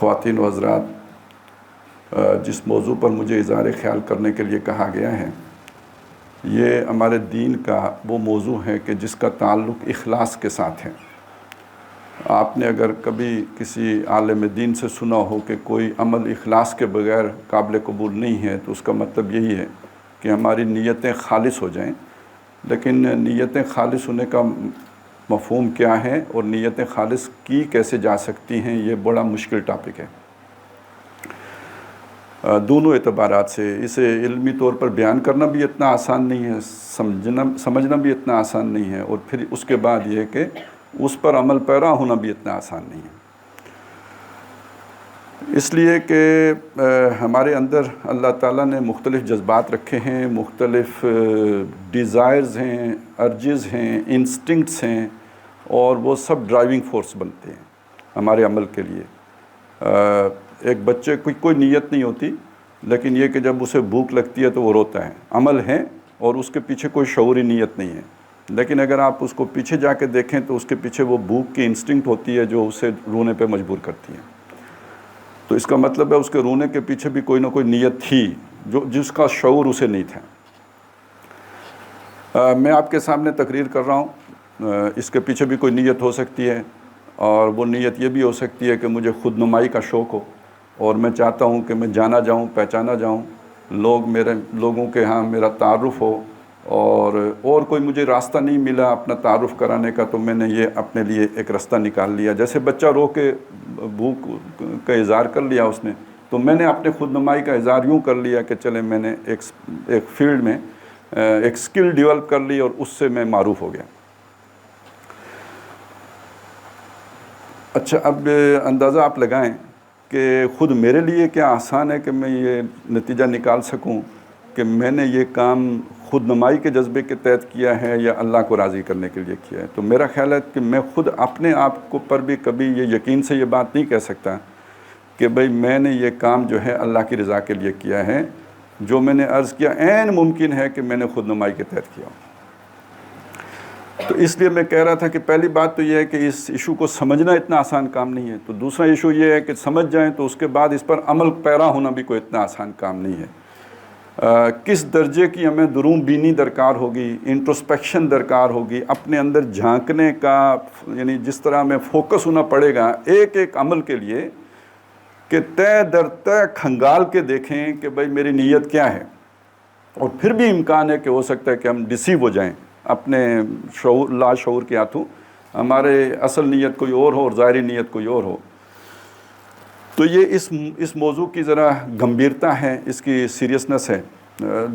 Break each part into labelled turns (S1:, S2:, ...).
S1: خواتین و حضرات، جس موضوع پر مجھے اظہار خیال کرنے کے لیے کہا گیا ہے، یہ ہمارے دین کا وہ موضوع ہے کہ جس کا تعلق اخلاص کے ساتھ ہے۔ آپ نے اگر کبھی کسی عالم دین سے سنا ہو کہ کوئی عمل اخلاص کے بغیر قابل قبول نہیں ہے، تو اس کا مطلب یہی ہے کہ ہماری نیتیں خالص ہو جائیں۔ لیکن نیتیں خالص ہونے کا مفہوم کیا ہے اور نیتیں خالص کی کیسے جا سکتی ہیں، یہ بڑا مشکل ٹاپک ہے دونوں اعتبارات سے۔ اسے علمی طور پر بیان کرنا بھی اتنا آسان نہیں ہے، سمجھنا بھی اتنا آسان نہیں ہے، اور پھر اس کے بعد یہ کہ اس پر عمل پیرا ہونا بھی اتنا آسان نہیں ہے۔ اس لیے کہ ہمارے اندر اللہ تعالیٰ نے مختلف جذبات رکھے ہیں، مختلف ڈیزائرز ہیں، ارجز ہیں، انسٹنکٹس ہیں، اور وہ سب ڈرائیونگ فورس بنتے ہیں ہمارے عمل کے لیے۔ ایک بچے کی کوئی نیت نہیں ہوتی، لیکن یہ کہ جب اسے بھوک لگتی ہے تو وہ روتا ہے، عمل ہے اور اس کے پیچھے کوئی شعوری نیت نہیں ہے۔ لیکن اگر آپ اس کو پیچھے جا کے دیکھیں تو اس کے پیچھے وہ بھوک کی انسٹنکٹ ہوتی ہے جو اسے رونے پہ مجبور کرتی ہے۔ تو اس کا مطلب ہے اس کے رونے کے پیچھے بھی کوئی نہ کوئی نیت تھی جس کا شعور اسے نہیں تھا۔ میں آپ کے سامنے تقریر کر رہا ہوں، اس کے پیچھے بھی کوئی نیت ہو سکتی ہے، اور وہ نیت یہ بھی ہو سکتی ہے کہ مجھے خود نمائی کا شوق ہو، اور میں چاہتا ہوں کہ میں جانا جاؤں، پہچانا جاؤں، لوگوں کے ہاں میرا تعارف ہو، اور کوئی مجھے راستہ نہیں ملا اپنا تعارف کرانے کا، تو میں نے یہ اپنے لیے ایک راستہ نکال لیا۔ جیسے بچہ رو کے بھوک کا اظہار کر لیا اس نے، تو میں نے اپنے خود نمائی کا اظہار یوں کر لیا کہ چلے میں نے ایک فیلڈ میں ایک سکل ڈیولپ کر لی اور اس سے میں معروف ہو گیا۔ اچھا، اب اندازہ آپ لگائیں کہ خود میرے لیے کیا آسان ہے کہ میں یہ نتیجہ نکال سکوں کہ میں نے یہ کام خود نمائی کے جذبے کے تحت کیا ہے یا اللہ کو راضی کرنے کے لیے کیا ہے۔ تو میرا خیال ہے کہ میں خود اپنے آپ کو پر بھی کبھی یہ یقین سے یہ بات نہیں کہہ سکتا کہ بھئی میں نے یہ کام جو ہے اللہ کی رضا کے لیے کیا ہے۔ جو میں نے عرض کیا عین ممکن ہے کہ میں نے خود نمائی کے تحت کیا ہو۔ تو اس لیے میں کہہ رہا تھا کہ پہلی بات تو یہ ہے کہ اس ایشو کو سمجھنا اتنا آسان کام نہیں ہے۔ تو دوسرا ایشو یہ ہے کہ سمجھ جائیں تو اس کے بعد اس پر عمل پیرا ہونا بھی کوئی اتنا آسان کام نہیں ہے۔ کس درجے کی ہمیں درون بینی درکار ہوگی، انٹروسپیکشن درکار ہوگی، اپنے اندر جھانکنے کا، یعنی جس طرح ہمیں فوکس ہونا پڑے گا ایک ایک عمل کے لیے کہ تہ در تہ کھنگال کے دیکھیں کہ بھئی میری نیت کیا ہے۔ اور پھر بھی امکان ہے کہ ہو سکتا ہے کہ ہم ڈسیو ہو جائیں اپنے شعور لا شعور کے ہاتھوں، ہمارے اصل نیت کوئی اور ہو اور ظاہری نیت کوئی اور ہو۔ تو یہ اس موضوع کی ذرا گمبھیرتا ہے، اس کی سیریسنس ہے۔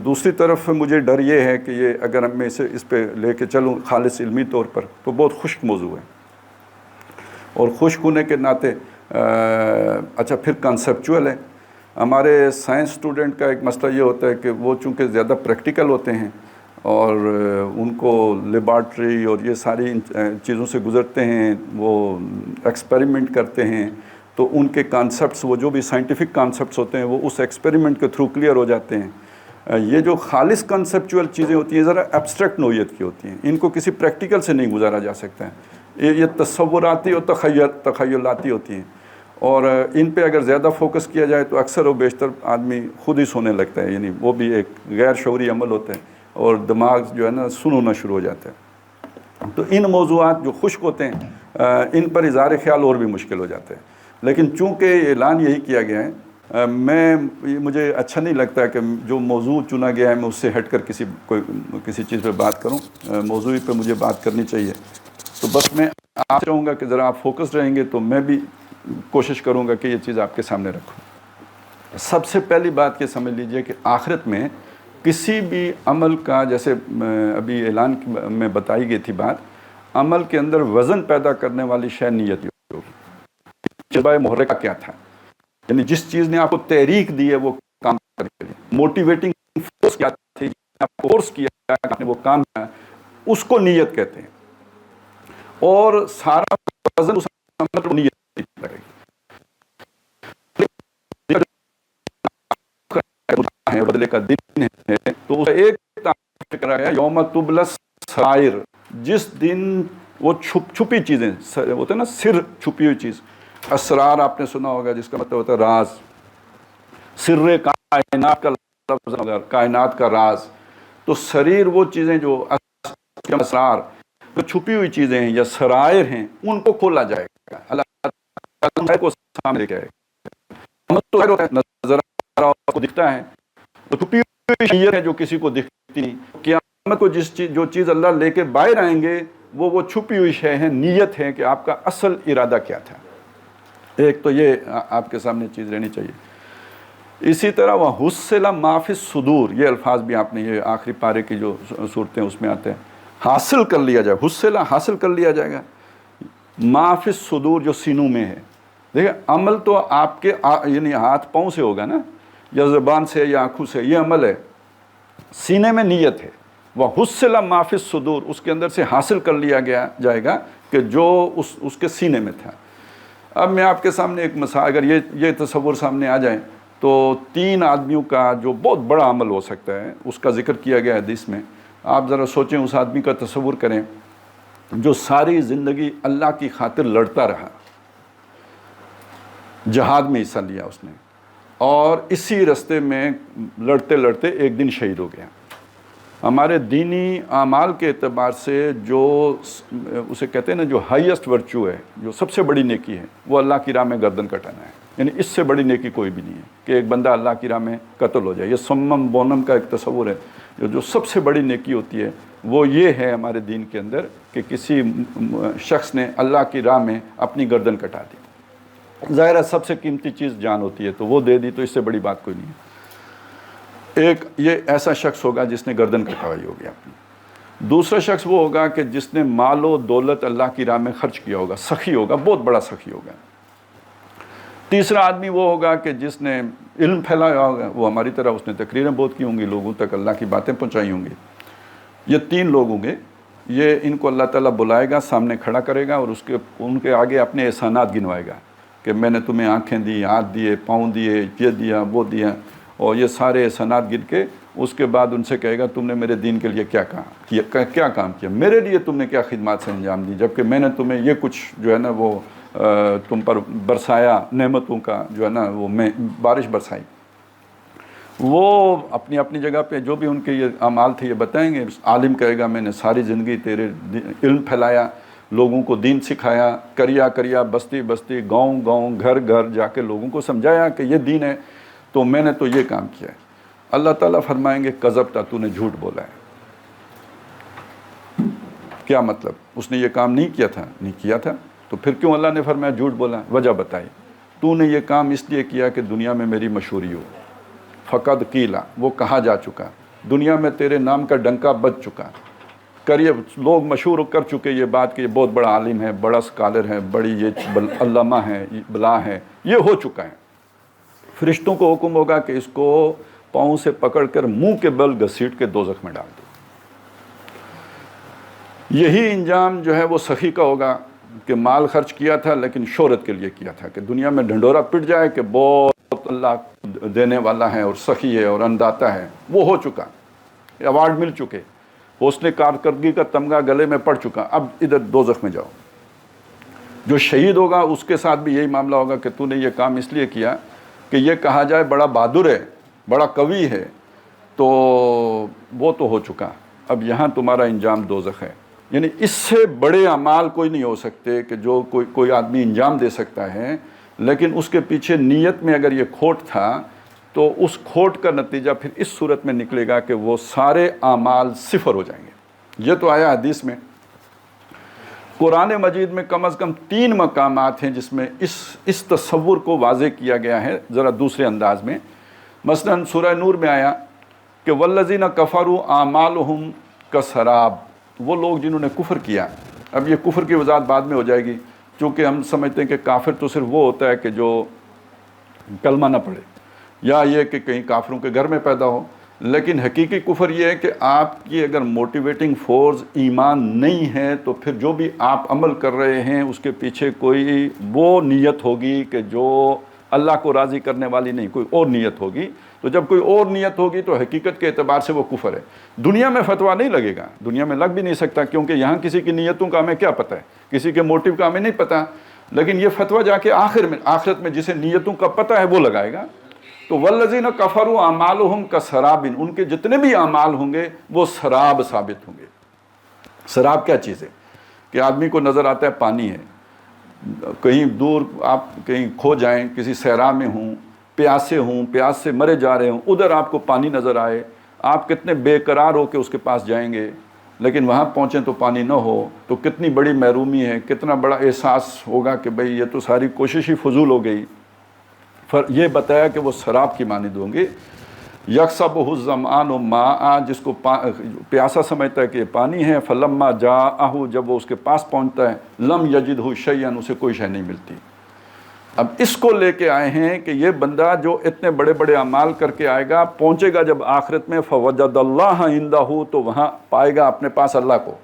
S1: دوسری طرف مجھے ڈر یہ ہے کہ یہ اگر میں اس پہ لے کے چلوں خالص علمی طور پر تو بہت خشک موضوع ہے، اور خشک ہونے کے ناطے اچھا پھر کنسیپچول ہے۔ ہمارے سائنس اسٹوڈنٹ کا ایک مسئلہ یہ ہوتا ہے کہ وہ چونکہ زیادہ پریکٹیکل ہوتے ہیں اور ان کو لیبارٹری اور یہ ساری چیزوں سے گزرتے ہیں، وہ ایکسپیریمنٹ کرتے ہیں، تو ان کے کانسیپٹس، وہ جو بھی سائنٹیفک کانسیپٹس ہوتے ہیں، وہ اس ایکسپیریمنٹ کے تھرو کلیئر ہو جاتے ہیں۔ یہ جو خالص کنسیپچول چیزیں ہوتی ہیں ذرا ایبسٹریکٹ نوعیت کی ہوتی ہیں، ان کو کسی پریکٹیکل سے نہیں گزارا جا سکتا ہے۔ یہ تصوراتی اور تخیلاتی ہوتی ہیں، اور ان پہ اگر زیادہ فوکس کیا جائے تو اکثر و بیشتر آدمی خود ہی سونے لگتا ہے، یعنی وہ بھی ایک غیر شعوری عمل ہوتا ہے، اور دماغ جو ہے نا سن ہونا شروع ہو جاتا ہے۔ تو ان موضوعات جو خشک ہوتے ہیں ان پر اظہار خیال اور بھی مشکل ہو جاتا ہے۔ لیکن چونکہ اعلان یہی کیا گیا ہے، مجھے اچھا نہیں لگتا کہ جو موضوع چنا گیا ہے میں اس سے ہٹ کر کسی چیز پہ بات کروں۔ موضوعی پہ مجھے بات کرنی چاہیے، تو بس میں آپ چاہوں گا کہ ذرا آپ فوکس رہیں گے تو میں بھی کوشش کروں گا کہ یہ چیز آپ کے سامنے رکھوں۔ سب سے پہلی بات یہ سمجھ لیجئے کہ آخرت میں کسی بھی عمل کا، جیسے ابھی اعلان میں بتائی گئی تھی بات، عمل کے اندر وزن پیدا کرنے والی شے نیت ہوگی۔ جذبہ محرکہ کیا تھا، یعنی جس چیز نے آپ کو تحریک دی ہے وہ کام کرنے کے لیے، موٹیویٹنگ فورس کیا تھی، آپ کو فورس کیا آپ نے وہ کام کیا، اس کو نیت کہتے ہیں۔ اور سارا وزن اس عمل پر نیت لگے گی۔ بدلے کا دن ہے تو اسے ایک تعریف کرا گیا، یوم تبلی السرائر، جس دن وہ چھپی چیزیں ہوتے ہیں نا، سر چھپی ہوئی چیز، اسرار آپ نے سنا ہوگا جس کا مطلب ہوتا ہے راز، سر کائنات کا لفظ، کائنات کا راز. تو سریر وہ چیزیں جو اسرار، جو چھپی ہوئی چیزیں ہیں یا سرائر ہیں، ان کو کھولا جائے گا. اللہ تعالیٰ کو سامنے لے کے آئے گا. نظر آ رہا کو دکھتا ہے، تو چھپی ہوئی شیئر ہے جو کسی کو دکھتی نہیں. قیامت کو جو چیز اللہ لے کے باہر آئیں گے وہ چھپی ہوئی شے ہے، نیت ہے کہ آپ کا اصل ارادہ کیا تھا. ایک تو یہ آپ کے سامنے چیز رہنی چاہیے. اسی طرح وہ حُصِّلَ مَا فِی الصُّدُور، یہ الفاظ بھی آپ نے یہ آخری پارے کی جو صورتیں اس میں آتے ہیں. حاصل کر لیا جائے، حُصِّلَ حاصل کر لیا جائے گا مَا فِی الصُّدُور، جو سینوں میں ہے. دیکھیں عمل تو آپ کے یعنی ہاتھ پاؤں سے ہوگا نا، یا زبان سے یا آنکھوں سے، یہ عمل ہے. سینے میں نیت ہے. وَحُصِّلَ مَا فِی الصُّدُور، اس کے اندر سے حاصل کر لیا جائے گا کہ جو اس کے سینے میں تھا. اب میں آپ کے سامنے ایک مثال، اگر یہ تصور سامنے آ جائیں تو 3 آدمیوں کا جو بہت بڑا عمل ہو سکتا ہے اس کا ذکر کیا گیا ہے حدیث میں. آپ ذرا سوچیں، اس آدمی کا تصور کریں جو ساری زندگی اللہ کی خاطر لڑتا رہا، جہاد میں حصہ لیا اس نے، اور اسی رستے میں لڑتے لڑتے ایک دن شہید ہو گیا. ہمارے دینی اعمال کے اعتبار سے جو اسے کہتے ہیں نا، جو ہائیسٹ ورچو ہے، جو سب سے بڑی نیکی ہے، وہ اللہ کی راہ میں گردن کٹانا ہے. یعنی اس سے بڑی نیکی کوئی بھی نہیں ہے کہ ایک بندہ اللہ کی راہ میں قتل ہو جائے. یہ سمم بونم کا ایک تصور ہے. جو سب سے بڑی نیکی ہوتی ہے وہ یہ ہے ہمارے دین کے اندر کہ کسی شخص نے اللہ کی راہ میں اپنی گردن کٹا دی. ظاہر ہے سب سے قیمتی چیز جان ہوتی ہے، تو وہ دے دی، تو اس سے بڑی بات کوئی نہیں ہے. ایک یہ ایسا شخص ہوگا جس نے گردن کٹوائی ہوگی اپنی. دوسرا شخص وہ ہوگا کہ جس نے مال و دولت اللہ کی راہ میں خرچ کیا ہوگا، سخی ہوگا، بہت بڑا سخی ہوگا. تیسرا آدمی وہ ہوگا کہ جس نے علم پھیلایا ہوگا، وہ ہماری طرح اس نے تقریریں بہت کی ہوں گی، لوگوں تک اللہ کی باتیں پہنچائی ہوں گی. یہ 3 لوگ ہوں گے. یہ ان کو اللہ تعالیٰ بلائے گا، سامنے کھڑا کرے گا اور ان کے آگے اپنے احسانات گنوائے گا کہ میں نے تمہیں آنکھیں دی، ہاتھ دیے، پاؤں دیے، یہ دیا، وہ دیا، اور یہ سارے احسانات گن کے اس کے بعد ان سے کہے گا تم نے میرے دین کے لیے کیا کام کیا، میرے لیے تم نے کیا خدمات سے انجام دی، جبکہ میں نے تمہیں یہ کچھ جو ہے نا وہ تم پر برسایا، نعمتوں کا جو ہے نا وہ میں بارش برسائی. وہ اپنی اپنی جگہ پہ جو بھی ان کے یہ اعمال تھے یہ بتائیں گے. عالم کہے گا میں نے ساری زندگی تیرے علم پھیلایا، لوگوں کو دین سکھایا، کریا بستی بستی، گاؤں گاؤں، گھر گھر جا کے لوگوں کو سمجھایا کہ یہ دین ہے، تو میں نے تو یہ کام کیا ہے. اللہ تعالیٰ فرمائیں گے کذبتا، تو نے جھوٹ بولا ہے. کیا مطلب؟ اس نے یہ کام نہیں کیا تھا؟ نہیں کیا تھا. تو پھر کیوں اللہ نے فرمایا جھوٹ بولا؟ وجہ بتائی. تو نے یہ کام اس لیے کیا کہ دنیا میں میری مشہوری ہو. فقد قیلا، وہ کہا جا چکا، دنیا میں تیرے نام کا ڈنکا بج چکا. لوگ مشہور کر چکے یہ بات کہ یہ بہت بڑا عالم ہے، بڑا اسکالر ہے، بڑی یہ علامہ ہے، بلا ہے، یہ ہو چکا ہے. فرشتوں کو حکم ہوگا کہ اس کو پاؤں سے پکڑ کر منہ کے بل گھسیٹ کے دوزخ میں ڈال دو. یہی انجام جو ہے وہ سخی کا ہوگا کہ مال خرچ کیا تھا لیکن شہرت کے لیے کیا تھا، کہ دنیا میں ڈھنڈورا پٹ جائے کہ بہت اللہ دینے والا ہے اور سخی ہے اور انداتا ہے. وہ ہو چکا، ایوارڈ مل چکے، حسن کارکردگی کا تمغہ گلے میں پڑ چکا. اب ادھر دوزخ میں جاؤ. جو شہید ہوگا اس کے ساتھ بھی یہی معاملہ ہوگا کہ تو نے یہ کام اس لیے کیا کہ یہ کہا جائے بڑا بہادر ہے، بڑا قوی ہے، تو وہ تو ہو چکا. اب یہاں تمہارا انجام دوزخ ہے. یعنی اس سے بڑے اعمال کوئی نہیں ہو سکتے کہ جو کوئی آدمی انجام دے سکتا ہے، لیکن اس کے پیچھے نیت میں اگر یہ کھوٹ تھا تو اس کھوٹ کا نتیجہ پھر اس صورت میں نکلے گا کہ وہ سارے اعمال صفر ہو جائیں گے. یہ تو آیا حدیث میں. قرآن مجید میں کم از کم 3 مقامات ہیں جس میں اس تصور کو واضح کیا گیا ہے ذرا دوسرے انداز میں. مثلا سورہ نور میں آیا کہ والذین کفروا اعمالہم کسراب، وہ لوگ جنہوں نے کفر کیا. اب یہ کفر کی وضاحت بعد میں ہو جائے گی، چونکہ ہم سمجھتے ہیں کہ کافر تو صرف وہ ہوتا ہے کہ جو کلمہ نہ پڑھے یا یہ کہ کہیں کافروں کے گھر میں پیدا ہو. لیکن حقیقی کفر یہ ہے کہ آپ کی اگر موٹیویٹنگ فورس ایمان نہیں ہے تو پھر جو بھی آپ عمل کر رہے ہیں اس کے پیچھے کوئی وہ نیت ہوگی کہ جو اللہ کو راضی کرنے والی نہیں، کوئی اور نیت ہوگی. تو جب کوئی اور نیت ہوگی تو حقیقت کے اعتبار سے وہ کفر ہے. دنیا میں فتویٰ نہیں لگے گا، دنیا میں لگ بھی نہیں سکتا، کیونکہ یہاں کسی کی نیتوں کا ہمیں کیا پتہ ہے، کسی کے موٹیو کا ہمیں نہیں پتہ. لیکن یہ فتویٰ جا کے آخرت میں جسے نیتوں کا پتہ ہے وہ لگائے گا. تو والذین کفروا اعمالہم کسراب، ان کے جتنے بھی اعمال ہوں گے وہ سراب ثابت ہوں گے. سراب کیا چیز ہے؟ کہ آدمی کو نظر آتا ہے پانی ہے، کہیں دور آپ کہیں کھو جائیں، کسی صحرا میں ہوں، پیاسے ہوں، پیاس سے مرے جا رہے ہوں، ادھر آپ کو پانی نظر آئے، آپ کتنے بے قرار ہو کے اس کے پاس جائیں گے، لیکن وہاں پہنچیں تو پانی نہ ہو تو کتنی بڑی محرومی ہے، کتنا بڑا احساس ہوگا کہ بھئی یہ تو ساری کوشش ہی فضول ہو گئی. یہ بتایا کہ وہ سراب کی مانند ہوں گے. یکسبہ الظمآن ماء، جس کو پیاسا سمجھتا ہے کہ یہ پانی ہے، فلما جاءہ، جب وہ اس کے پاس پہنچتا ہے، لم یجدہ شیئا، اسے کوئی شے نہیں ملتی. اب اس کو لے کے آئے ہیں کہ یہ بندہ جو اتنے بڑے بڑے اعمال کر کے آئے گا، پہنچے گا جب آخرت میں، فوجد اللہ عندہ، تو وہاں پائے گا اپنے پاس اللہ کو،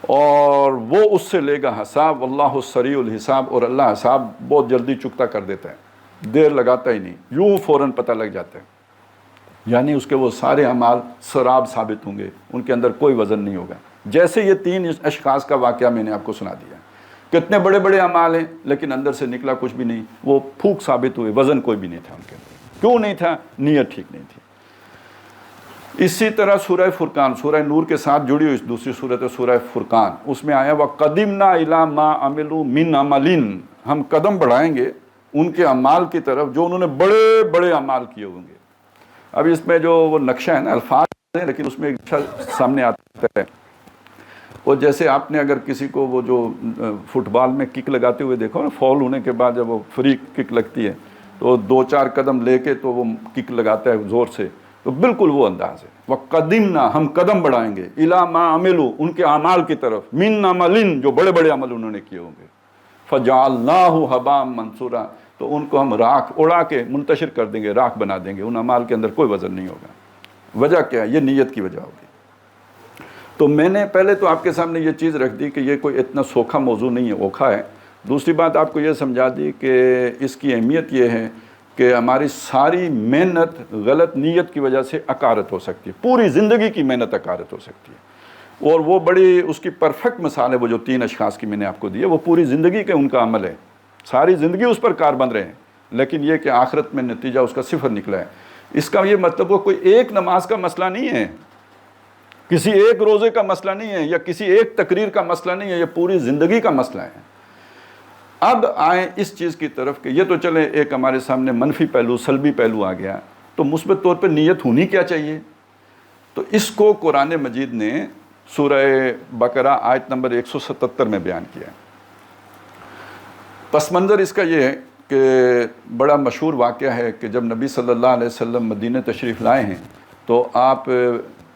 S1: اور وہ اس سے لے گا حساب. واللہ سریع الحساب، اور اللہ حساب بہت جلدی چکتا کر دیتا ہے، دیر لگاتا ہی نہیں، یوں فوراً پتہ لگ جاتا ہے. یعنی اس کے وہ سارے اعمال سراب ثابت ہوں گے، ان کے اندر کوئی وزن نہیں ہوگا. جیسے یہ 3 اشخاص کا واقعہ میں نے آپ کو سنا دیا، کتنے بڑے بڑے اعمال ہیں لیکن اندر سے نکلا کچھ بھی نہیں، وہ پھوک ثابت ہوئے، وزن کوئی بھی نہیں تھا ان کے اندر. کیوں نہیں تھا؟ نیت ٹھیک نہیں تھی. اسی طرح سورہ فرقان، سورہ نور کے ساتھ جڑی ہوئی دوسری صورت ہے سورہ فرقان، اس میں آیا وَقَدِمْنَا إِلَىٰ مَا عَمِلُوا مِنْ عَمَلٍ، ہم قدم بڑھائیں گے ان کے اعمال کی طرف جو انہوں نے بڑے بڑے اعمال کیے ہوں گے. اب اس میں جو وہ نقشہ ہے نا، الفاظ ہیں لیکن اس میں ایک نقشہ سامنے آتا ہے. وہ جیسے آپ نے اگر کسی کو وہ جو فٹ بال میں کک لگاتے ہوئے دیکھو نا، فاؤل ہونے کے بعد جب وہ فری کک لگتی ہے تو 2-4 قدم لے کے تو وہ کک لگاتا ہے زور سے، تو بالکل وہ انداز ہے. وَقَدِمْنَا، ہم قدم بڑھائیں گے، إِلَىٰ مَا عَمِلُوا، ان کے اعمال کی طرف، مِنْ عَمَلٍ، جو بڑے بڑے عمل انہوں نے کیے ہوں گے، فَجَعَلْنَاهُ هَبَاءً مَنْثُورًا، تو ان کو ہم راکھ اڑا کے منتشر کر دیں گے، راکھ بنا دیں گے. ان اعمال کے اندر کوئی وزن نہیں ہوگا. وجہ کیا ہے؟ یہ نیت کی وجہ ہوگی. تو میں نے پہلے تو آپ کے سامنے یہ چیز رکھ دی کہ یہ کوئی اتنا سوکھا موضوع نہیں ہے، اوکھا ہے. دوسری بات آپ کو یہ سمجھا دی کہ اس کی اہمیت یہ ہے کہ ہماری ساری محنت غلط نیت کی وجہ سے عکارت ہو سکتی ہے، پوری زندگی کی محنت عکارت ہو سکتی ہے. اور وہ بڑی اس کی پرفیکٹ مثال ہے وہ جو 3 اشخاص کی میں نے آپ کو دی ہے، وہ پوری زندگی کے ان کا عمل ہے، ساری زندگی اس پر کار بند رہے ہیں، لیکن یہ کہ آخرت میں نتیجہ اس کا 0 نکلا ہے. اس کا یہ مطلب وہ کوئی ایک نماز کا مسئلہ نہیں ہے، کسی ایک روزے کا مسئلہ نہیں ہے، یا کسی ایک تقریر کا مسئلہ نہیں ہے، یہ پوری زندگی کا مسئلہ ہے. اب آئیں اس چیز کی طرف کہ یہ تو چلے ایک ہمارے سامنے منفی پہلو، سلبی پہلو آ گیا، تو مثبت طور پہ نیت ہونی کیا چاہیے؟ تو اس کو قرآن مجید نے سورہ بقرہ آیت نمبر 177 میں بیان کیا ہے. پس منظر اس کا یہ ہے کہ بڑا مشہور واقعہ ہے کہ جب نبی صلی اللہ علیہ وسلم مدینہ تشریف لائے ہیں تو آپ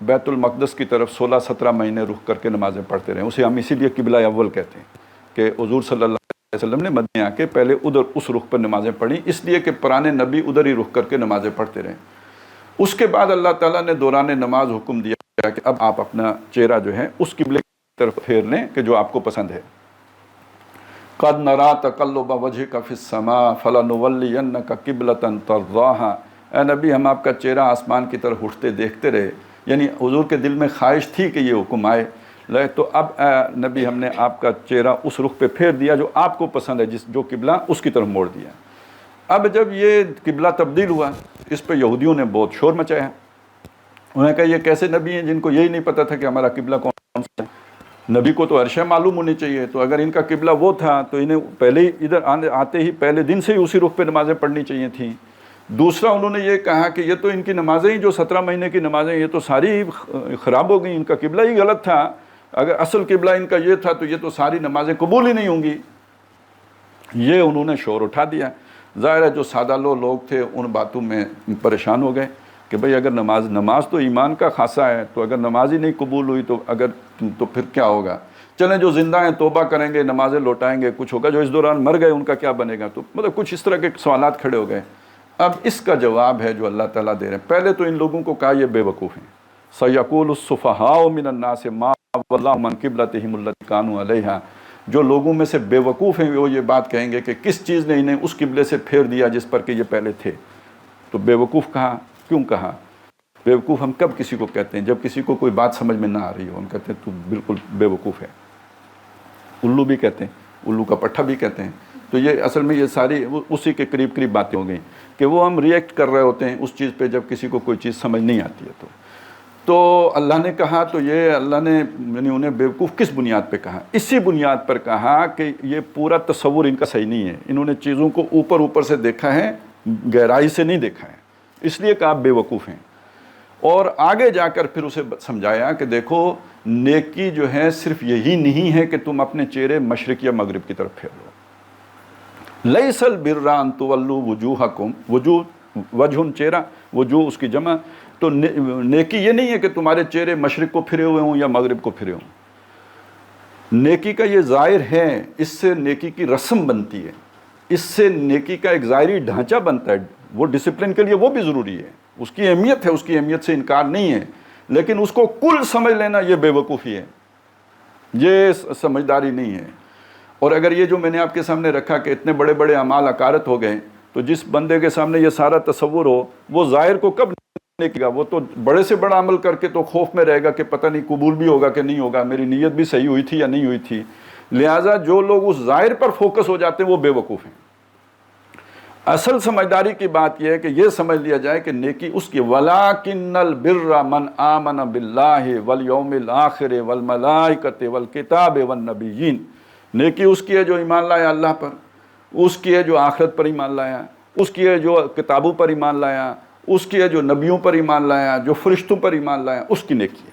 S1: بیت المقدس کی طرف 16-17 مہینے رخ کر کے نمازیں پڑھتے رہے. اسے ہم اسی لیے قبلہ اول کہتے ہیں کہ حضور صلی اللہ علیہ وسلم نے مدینہ آ کے پہلے ادھر اس رخ پر نمازیں پڑھیں، اس لیے کہ پرانے نبی ادھر ہی رخ کر کے نمازیں پڑھتے رہے. اس کے بعد اللہ تعالیٰ نے دوران نماز حکم دیا کہ اب آپ اپنا چہرہ جو ہے اس قبلے کی طرف پھیر لیں کہ جو آپ کو پسند ہے. قَدْ نَرَا تَقَلُّبَ وَجْهِكَ فِي السَّمَاءِ فَلَنُوَلِّيَنَّكَ قِبْلَةً تَرْضَاهَا. اے نبی، ہم آپ کا چہرہ آسمان کی طرف اٹھتے دیکھتے رہے، یعنی حضور کے دل میں خواہش تھی کہ یہ حکم آئے، تو اب نبی ہم نے آپ کا چہرہ اس رخ پہ پھیر دیا جو آپ کو پسند ہے، جو قبلہ اس کی طرف موڑ دیا. اب جب یہ قبلہ تبدیل ہوا، اس پہ یہودیوں نے بہت شور مچایا. انہوں نے کہا یہ کیسے نبی ہیں جن کو یہی نہیں پتہ تھا کہ ہمارا قبلہ کون سا ہے؟ نبی کو تو ہر شے معلوم ہونی چاہیے، تو اگر ان کا قبلہ وہ تھا تو انہیں پہلے ہی ادھر آتے ہی پہلے دن سے ہی اسی رخ پہ نمازیں پڑھنی چاہیے تھیں. دوسرا انہوں نے یہ کہا کہ یہ تو ان کی نمازیں ہی جو 17 مہینے کی نمازیں یہ تو ساری خراب ہو گئیں، ان کا قبلہ ہی غلط تھا، اگر اصل قبلہ ان کا یہ تھا تو یہ تو ساری نمازیں قبول ہی نہیں ہوں گی. یہ انہوں نے شور اٹھا دیا. ظاہر ہے جو سادہ لوگ تھے ان باتوں میں پریشان ہو گئے کہ بھئی اگر نماز تو ایمان کا خاصہ ہے، تو اگر نماز ہی نہیں قبول ہوئی تو پھر کیا ہوگا؟ چلیں جو زندہ ہیں توبہ کریں گے، نمازیں لوٹائیں گے، کچھ ہوگا، جو اس دوران مر گئے ان کا کیا بنے گا؟ تو مطلب کچھ اس طرح کے سوالات کھڑے ہو گئے. اب اس کا جواب ہے جو اللہ تعالیٰ دے رہے ہیں. پہلے تو ان لوگوں کو کہا یہ بے وقوف ہیں. سَيَقُولُ السُّفَهَاءُ مِنَ النَّاسِ مَا وَلَّاهُمْ عَنْ قِبْلَتِهِمُ الَّتِي كَانُوا عَلَيْهَا. جو لوگوں میں سے بے وقوف ہیں وہ یہ بات کہیں گے کہ کس چیز نے انہیں اس قبلے سے پھیر دیا جس پر کہ یہ پہلے تھے. تو بے وقوف کہا، کیوں کہا؟ بے وقوف ہم کب کسی کو کہتے ہیں؟ جب کسی کو کوئی بات سمجھ میں نہ آ رہی ہو، ہم کہتے ہیں تو بالکل بے وقوف ہے. الو بھی کہتے ہیں. الو کا پٹھا بھی کہتے ہیں. تو یہ اصل میں یہ ساری اسی کے قریب قریب باتیں ہو گئیں کہ وہ ہم ریئیکٹ کر رہے ہوتے ہیں اس چیز پہ جب کسی کو کوئی چیز سمجھ نہیں آتی ہے. تو اللہ نے کہا تو یہ اللہ نے یعنی انہیں بیوقوف کس بنیاد پہ کہا؟ اسی بنیاد پر کہا کہ یہ پورا تصور ان کا صحیح نہیں ہے. انہوں نے چیزوں کو اوپر سے دیکھا ہے، گہرائی سے نہیں دیکھا ہے، اس لیے کہ آپ بیوقوف ہیں. اور آگے جا کر پھر اسے سمجھایا کہ دیکھو نیکی جو ہے صرف یہی نہیں ہے کہ تم اپنے چہرے مشرق یا مغرب کی طرف پھیر لو. لیس البر ان تولوا وجوہکم، وجہ چہرہ، وجوہ اس کی جمع. تو نیکی یہ نہیں ہے کہ تمہارے چہرے مشرق کو پھرے ہوئے ہوں یا مغرب کو پھرے ہوں. نیکی کا یہ ظاہر ہے، اس سے نیکی کی رسم بنتی ہے، اس سے نیکی کا ایک ظاہری ڈھانچہ بنتا ہے. وہ ڈسپلن کے لیے وہ بھی ضروری ہے، اس کی اہمیت ہے، اس کی اہمیت سے انکار نہیں ہے، لیکن اس کو کل سمجھ لینا یہ بے وقوفی ہے، یہ سمجھداری نہیں ہے. اور اگر یہ جو میں نے آپ کے سامنے رکھا کہ اتنے بڑے بڑے اعمال اکارت ہو گئے، تو جس بندے کے سامنے یہ سارا تصور ہو وہ ظاہر کو کب نہیں گا؟ وہ تو بڑے سے بڑا عمل کر کے تو خوف میں رہے گا کہ پتہ نہیں قبول بھی ہوگا کہ نہیں ہوگا، میری نیت بھی صحیح ہوئی تھی یا نہیں ہوئی تھی. لہٰذا جو لوگ اس ظاہر پر فوکس ہو جاتے ہیں وہ بے وقوف ہیں. اصل سمجھداری کی بات یہ ہے کہ یہ سمجھ لیا جائے کہ نیکی اس کی وَلَٰكِنَّ الْبِرَّ مَنْ آمَنَ بِاللَّهِ وَالْيَوْمِ الْآخِرِ وَالْمَلَائِكَةِ وَالْكِتَابِ وَالنَّبِيِّينَ. نیکی اس کی ہے جو ایمان لایا اللہ پر، اس کی ہے جو آخرت پر ایمان لایا، اس کی ہے جو کتابوں پر ایمان لایا، اس کی ہے جو نبیوں پر ایمان لایا، جو فرشتوں پر ایمان لایا، اس کی نیکی ہے.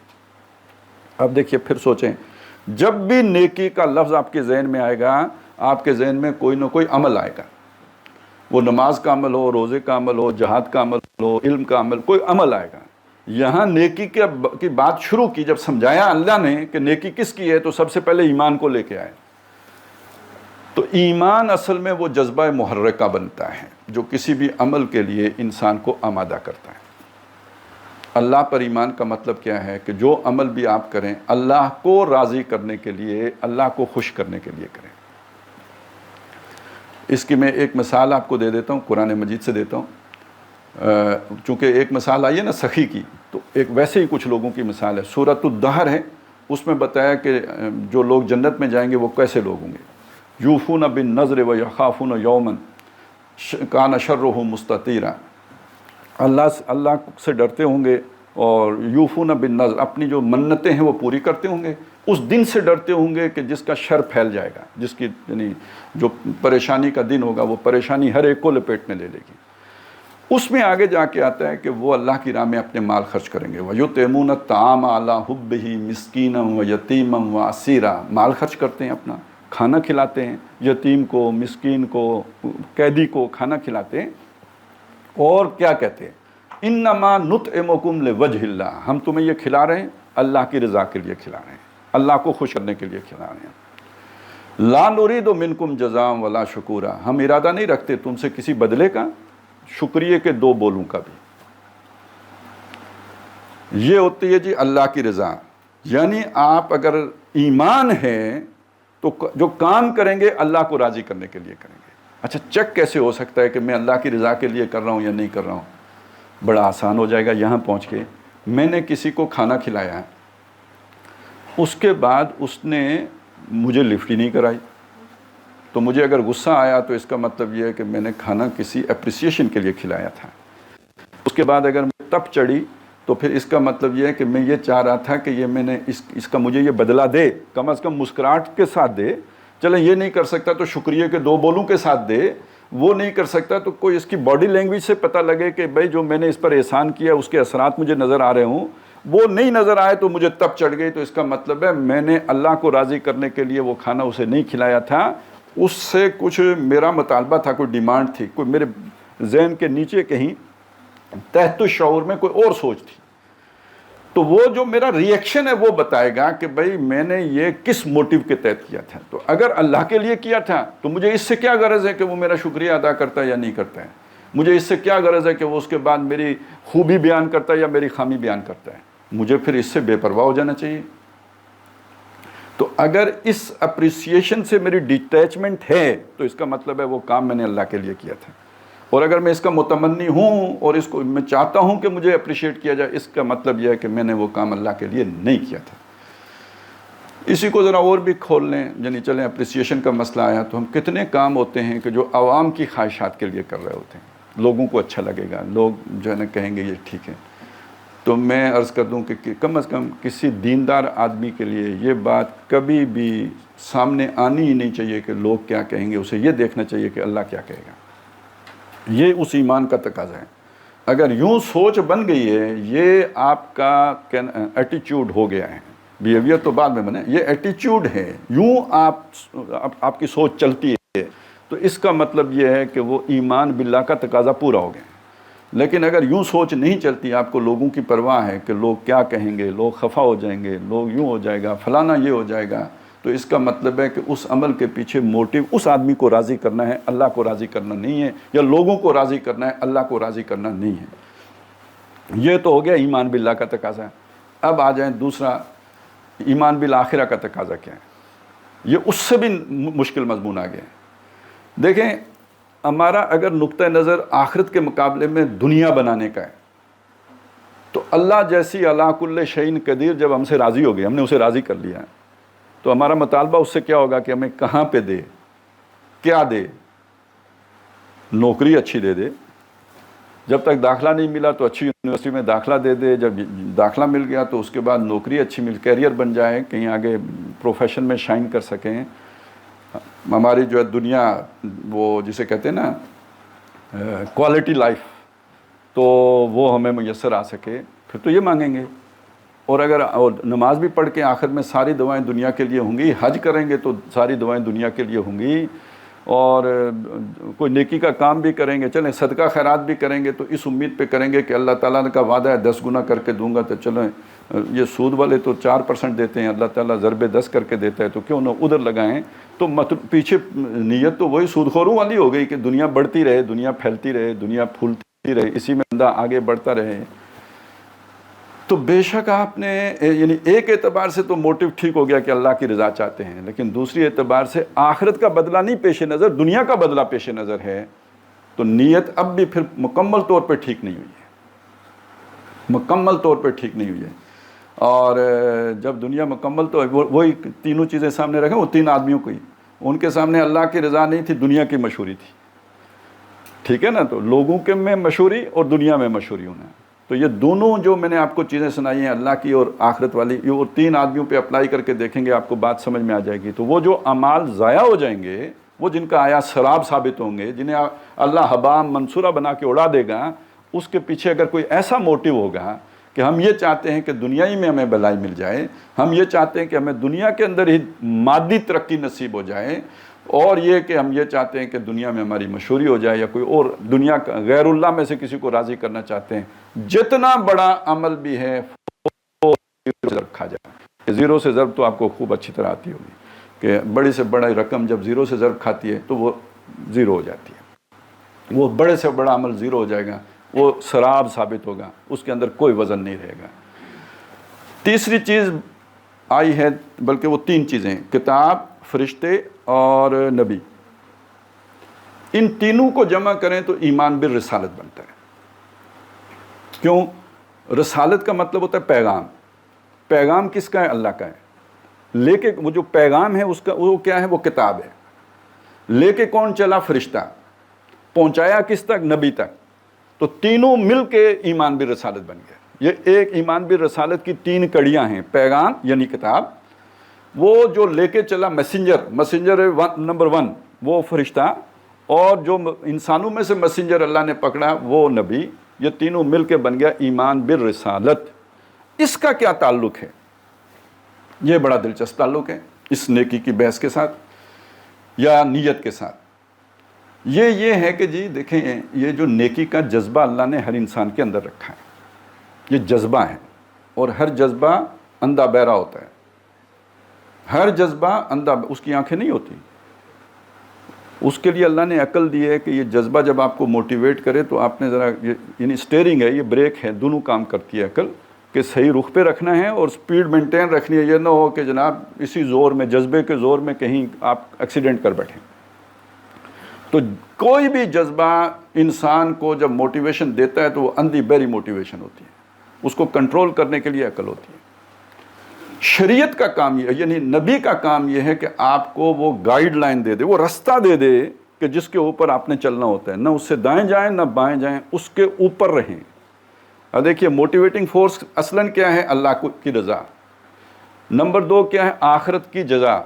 S1: اب دیکھیے پھر سوچیں، جب بھی نیکی کا لفظ آپ کے ذہن میں آئے گا، آپ کے ذہن میں کوئی نہ کوئی عمل آئے گا. وہ نماز کا عمل ہو، روزے کا عمل ہو، جہاد کا عمل ہو، علم کا عمل، کوئی عمل آئے گا. یہاں نیکی کی بات شروع کی، جب سمجھایا اللہ نے کہ نیکی کس کی ہے، تو سب سے پہلے ایمان کو لے کے آئے. تو ایمان اصل میں وہ جذبہ محرکہ بنتا ہے جو کسی بھی عمل کے لیے انسان کو آمادہ کرتا ہے. اللہ پر ایمان کا مطلب کیا ہے کہ جو عمل بھی آپ کریں اللہ کو راضی کرنے کے لیے، اللہ کو خوش کرنے کے لیے کریں. اس کی میں ایک مثال آپ کو دے دیتا ہوں، قرآن مجید سے دیتا ہوں. چونکہ ایک مثال آئی ہے نا سخی کی، تو ایک ویسے ہی کچھ لوگوں کی مثال ہے. سورۃ الدہر ہے، اس میں بتایا کہ جو لوگ جنت میں جائیں گے وہ کیسے لوگ ہوں گے. یوفون بالنذر ویخافون یوما کان شرہ مستطیرا. اللہ سے ڈرتے ہوں گے اور یوفون بالنذر، اپنی جو منتیں ہیں وہ پوری کرتے ہوں گے. اس دن سے ڈرتے ہوں گے کہ جس کا شر پھیل جائے گا، جس کی یعنی جو پریشانی کا دن ہوگا وہ پریشانی ہر ایک کو لپیٹ میں لے لے گی. اس میں آگے جا کے آتا ہے کہ وہ اللہ کی راہ میں اپنے مال خرچ کریں گے. وَيُطْعِمُونَ الطَّعَامَ عَلَىٰ حُبِّهِ مِسْكِينًا وَيَتِيمًا وَأَسِيرًا. مال خرچ کرتے ہیں، اپنا کھانا کھلاتے ہیں، یتیم کو، مسکین کو، قیدی کو کھانا کھلاتے ہیں. اور کیا کہتے ہیں؟ اِنَّمَا نُطْعِمُكُمْ لِوَجْهِ اللَّهِ. ہم تمہیں یہ کھلا رہے ہیں اللہ کی رضا کے لیے کھلا رہے ہیں، اللہ کو خوش کرنے کے لیے کھلا رہے ہیں. لا نريد منکم جزاء ولا شکورا. ہم ارادہ نہیں رکھتے تم سے کسی بدلے کا، شکریہ کے دو بولوں کا بھی. یہ ہوتی ہے جی اللہ کی رضا. یعنی آپ اگر ایمان ہے تو جو کام کریں گے اللہ کو راضی کرنے کے لیے کریں گے. اچھا چیک کیسے ہو سکتا ہے کہ میں اللہ کی رضا کے لیے کر رہا ہوں یا نہیں کر رہا ہوں؟ بڑا آسان ہو جائے گا. یہاں پہنچ کے میں نے کسی کو کھانا کھلایا، اس کے بعد اس نے مجھے لفٹ ہی نہیں کرائی، تو مجھے اگر غصہ آیا تو اس کا مطلب یہ ہے کہ میں نے کھانا کسی اپریسیشن کے لیے کھلایا تھا. اس کے بعد اگر میں تپ چڑھی تو پھر اس کا مطلب یہ ہے کہ میں یہ چاہ رہا تھا کہ یہ میں نے اس کا مجھے یہ بدلہ دے، کم از کم مسکراہٹ کے ساتھ دے. چلیں یہ نہیں کر سکتا تو شکریہ کے دو بولوں کے ساتھ دے. وہ نہیں کر سکتا تو کوئی اس کی باڈی لینگویج سے پتہ لگے کہ بھائی جو میں نے اس پر احسان کیا اس کے اثرات مجھے نظر آ رہے ہوں. وہ نہیں نظر آئے تو مجھے تب چڑھ گئی، تو اس کا مطلب ہے میں نے اللہ کو راضی کرنے کے لیے وہ کھانا اسے نہیں کھلایا تھا. اس سے کچھ میرا مطالبہ تھا، کوئی ڈیمانڈ تھی، کوئی میرے ذہن کے نیچے کہیں تحت الشعور میں کوئی اور سوچ تھی. تو وہ جو میرا ری ایکشن ہے وہ بتائے گا کہ بھائی میں نے یہ کس موٹیو کے تحت کیا تھا. تو اگر اللہ کے لیے کیا تھا تو مجھے اس سے کیا غرض ہے کہ وہ میرا شکریہ ادا کرتا ہے یا نہیں کرتا ہے. مجھے اس سے کیا غرض ہے کہ وہ اس کے بعد میری خوبی بیان کرتا ہے یا میری خامی بیان کرتا ہے. مجھے پھر اس سے بے پرواہ ہو جانا چاہیے. تو اگر اس اپریسیشن سے میری ڈیٹیچمنٹ ہے تو اس کا مطلب ہے وہ کام میں نے اللہ کے لیے کیا تھا. اور اگر میں اس کا متمنی ہوں اور اس کو میں چاہتا ہوں کہ مجھے اپریشیٹ کیا جائے، اس کا مطلب یہ ہے کہ میں نے وہ کام اللہ کے لیے نہیں کیا تھا. اسی کو ذرا اور بھی کھول لیں، یعنی چلیں اپریسیشن کا مسئلہ آیا تو ہم کتنے کام ہوتے ہیں کہ جو عوام کی خواہشات کے لیے کر رہے ہوتے ہیں، لوگوں کو اچھا لگے گا، لوگ جو ہے نا کہیں گے یہ ٹھیک ہے. تو میں عرض کر دوں کہ کم از کم کسی دیندار آدمی کے لیے یہ بات کبھی بھی سامنے آنی ہی نہیں چاہیے کہ لوگ کیا کہیں گے، اسے یہ دیکھنا چاہیے کہ اللہ کیا کہے گا. یہ اس ایمان کا تقاضا ہے. اگر یوں سوچ بن گئی ہے، یہ آپ کا ایٹیچیوڈ ہو گیا ہے، بیہیویئر تو بعد میں بنے، یہ ایٹیچیوڈ ہے، یوں آپ کی سوچ چلتی ہے، تو اس کا مطلب یہ ہے کہ وہ ایمان باللہ کا تقاضا پورا ہو گیا. لیکن اگر یوں سوچ نہیں چلتی، آپ کو لوگوں کی پرواہ ہے کہ لوگ کیا کہیں گے، لوگ خفا ہو جائیں گے، لوگ یوں ہو جائے گا، فلانا یہ ہو جائے گا، تو اس کا مطلب ہے کہ اس عمل کے پیچھے موٹیو اس آدمی کو راضی کرنا ہے، اللہ کو راضی کرنا نہیں ہے، یا لوگوں کو راضی کرنا ہے، اللہ کو راضی کرنا نہیں ہے. یہ تو ہو گیا ایمان باللہ کا تقاضا. اب آ جائیں دوسرا، ایمان بالآخرہ کا تقاضا کیا ہے. یہ اس سے بھی مشکل مضمون آ گیا ہے. دیکھیں، ہمارا اگر نقطہ نظر آخرت کے مقابلے میں دنیا بنانے کا ہے، تو اللہ جیسی علی کل شیء قدیر جب ہم سے راضی ہو گیا، ہم نے اسے راضی کر لیا ہے، تو ہمارا مطالبہ اس سے کیا ہوگا کہ ہمیں کہاں پہ دے، کیا دے. نوکری اچھی دے دے، جب تک داخلہ نہیں ملا تو اچھی یونیورسٹی میں داخلہ دے دے، جب داخلہ مل گیا تو اس کے بعد نوکری اچھی کیریئر بن جائے، کہیں آگے پروفیشن میں شائن کر سکیں. ہماری جو ہے دنیا، وہ جسے کہتے ہیں نا کوالٹی لائف، تو وہ ہمیں میسر آ سکے، پھر تو یہ مانگیں گے. اور اگر نماز بھی پڑھ کے آخر میں ساری دعائیں دنیا کے لیے ہوں گی، حج کریں گے تو ساری دعائیں دنیا کے لیے ہوں گی، اور کوئی نیکی کا کام بھی کریں گے، چلیں صدقہ خیرات بھی کریں گے تو اس امید پہ کریں گے کہ اللہ تعالیٰ کا وعدہ ہے 10 گنا کر کے دوں گا، تو چلیں یہ سود والے تو 4% دیتے ہیں، اللہ تعالیٰ ضرب 10 کر کے دیتا ہے، تو کیوں نہ ادھر لگائیں. تو پیچھے نیت تو وہی سود خوروں والی ہو گئی کہ دنیا بڑھتی رہے، دنیا پھیلتی رہے، دنیا پھولتی رہے، اسی میں بندہ آگے بڑھتا رہے. تو بے شک آپ نے یعنی ایک اعتبار سے تو موٹیو ٹھیک ہو گیا کہ اللہ کی رضا چاہتے ہیں، لیکن دوسری اعتبار سے آخرت کا بدلہ نہیں پیش نظر، دنیا کا بدلہ پیش نظر ہے، تو نیت اب بھی پھر مکمل طور پہ ٹھیک نہیں ہوئی ہے، مکمل طور پہ ٹھیک نہیں ہوئی ہے. اور جب دنیا مکمل، تو وہی تینوں چیزیں سامنے رکھیں، وہ 3 آدمیوں کو ہی، ان کے سامنے اللہ کی رضا نہیں تھی، دنیا کی مشہوری تھی. ٹھیک ہے نا، تو لوگوں کے میں مشہوری اور دنیا میں مشہوری ہونا ہے. تو یہ دونوں جو میں نے آپ کو چیزیں سنائی ہیں، اللہ کی اور آخرت والی، یہ وہ 3 آدمیوں پہ اپلائی کر کے دیکھیں گے، آپ کو بات سمجھ میں آ جائے گی. تو وہ جو اعمال ضائع ہو جائیں گے، وہ جن کا آیا سراب ثابت ہوں گے، جنہیں اللہ حبا منصورہ بنا کے اڑا دے گا، اس کے پیچھے اگر کوئی ایسا موٹیو ہوگا کہ ہم یہ چاہتے ہیں کہ دنیا ہی میں ہمیں بھلائی مل جائے، ہم یہ چاہتے ہیں کہ ہمیں دنیا کے اندر ہی مادی ترقی نصیب ہو جائے، اور یہ کہ ہم یہ چاہتے ہیں کہ دنیا میں ہماری مشہوری ہو جائے، یا کوئی اور دنیا کا غیر اللہ میں سے کسی کو راضی کرنا چاہتے ہیں، جتنا بڑا عمل بھی ہے وہ زیرو سے ضرب کھا جائے. زیرو سے ضرب تو آپ کو خوب اچھی طرح آتی ہوگی کہ بڑی سے بڑی رقم جب زیرو سے ضرب کھاتی ہے تو وہ زیرو ہو جاتی ہے. وہ بڑے سے بڑا عمل زیرو ہو جائے گا، وہ سراب ثابت ہوگا، اس کے اندر کوئی وزن نہیں رہے گا. تیسری چیز آئی ہے، بلکہ وہ 3 چیزیں، کتاب، فرشتے اور نبی. ان تینوں کو جمع کریں تو ایمان بالرسالت بنتا ہے. کیوں؟ رسالت کا مطلب ہوتا ہے پیغام. پیغام کس کا ہے؟ اللہ کا ہے. لے کے وہ جو پیغام ہے اس کا وہ کیا ہے؟ وہ کتاب ہے. لے کے کون چلا؟ فرشتہ. پہنچایا کس تک؟ نبی تک. تو تینوں مل کے ایمان بالرسالت بن گیا. یہ ایک ایمان بالرسالت کی 3 کڑیاں ہیں. پیغام یعنی کتاب، وہ جو لے کے چلا مسنجر نمبر 1 وہ فرشتہ، اور جو انسانوں میں سے مسنجر اللہ نے پکڑا وہ نبی. یہ تینوں مل کے بن گیا ایمان بالرسالت. اس کا کیا تعلق ہے؟ یہ بڑا دلچسپ تعلق ہے اس نیکی کی بحث کے ساتھ یا نیت کے ساتھ. یہ ہے کہ جی دیکھیں، یہ جو نیکی کا جذبہ اللہ نے ہر انسان کے اندر رکھا ہے، یہ جذبہ ہے، اور ہر جذبہ اندھا بہرا ہوتا ہے. ہر جذبہ اندھا، اس کی آنکھیں نہیں ہوتی. اس کے لیے اللہ نے عقل دی ہے کہ یہ جذبہ جب آپ کو موٹیویٹ کرے تو آپ نے ذرا، یعنی اسٹیئرنگ ہے، یہ بریک ہے، دونوں کام کرتی ہے عقل، کہ صحیح رخ پہ رکھنا ہے اور سپیڈ مینٹین رکھنی ہے. یہ نہ ہو کہ جناب اسی زور میں، جذبے کے زور میں کہیں آپ ایکسیڈنٹ کر بیٹھیں. تو کوئی بھی جذبہ انسان کو جب موٹیویشن دیتا ہے تو وہ اندھی بہری موٹیویشن ہوتی ہے. اس کو کنٹرول کرنے کے لیے عقل ہوتی ہے. شریعت کا کام یہ، یعنی نبی کا کام یہ ہے کہ آپ کو وہ گائیڈ لائن دے دے، وہ رستہ دے دے کہ جس کے اوپر آپ نے چلنا ہوتا ہے، نہ اس سے دائیں جائیں نہ بائیں جائیں، اس کے اوپر رہیں۔ اب دیکھیے موٹیویٹنگ فورس اصلاً کیا ہے؟ اللہ کی رضا۔ نمبر 2 کیا ہے؟ آخرت کی جزا۔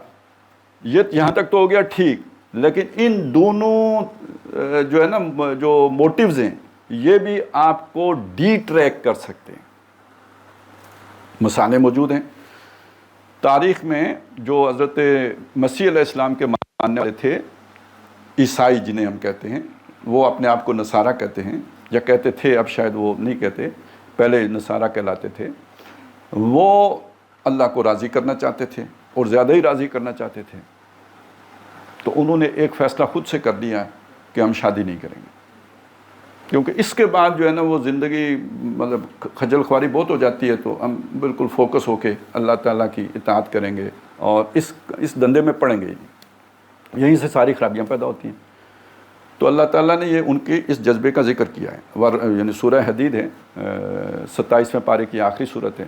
S1: یہ یہاں تک تو ہو گیا ٹھیک، لیکن ان دونوں جو ہے نا جو موٹیوز ہیں یہ بھی آپ کو ڈی ٹریک کر سکتے ہیں۔ مثالیں موجود ہیں تاریخ میں، جو حضرت مسیح علیہ السلام کے ماننے والے تھے، عیسائی جنہیں ہم کہتے ہیں، وہ اپنے آپ کو نصارہ کہتے ہیں، یا کہتے تھے، اب شاید وہ نہیں کہتے، پہلے نصارہ کہلاتے تھے۔ وہ اللہ کو راضی کرنا چاہتے تھے اور زیادہ ہی راضی کرنا چاہتے تھے، تو انہوں نے ایک فیصلہ خود سے کر لیا کہ ہم شادی نہیں کریں گے، کیونکہ اس کے بعد جو ہے نا وہ زندگی مطلب خجل خواری بہت ہو جاتی ہے، تو ہم بالکل فوکس ہو کے اللہ تعالیٰ کی اطاعت کریں گے اور اس دندے میں پڑیں گے، یہیں سے ساری خرابیاں پیدا ہوتی ہیں۔ تو اللہ تعالیٰ نے یہ ان کے اس جذبے کا ذکر کیا ہے، یعنی سورہ حدید ہے 27ویں پارے کی آخری صورت ہے،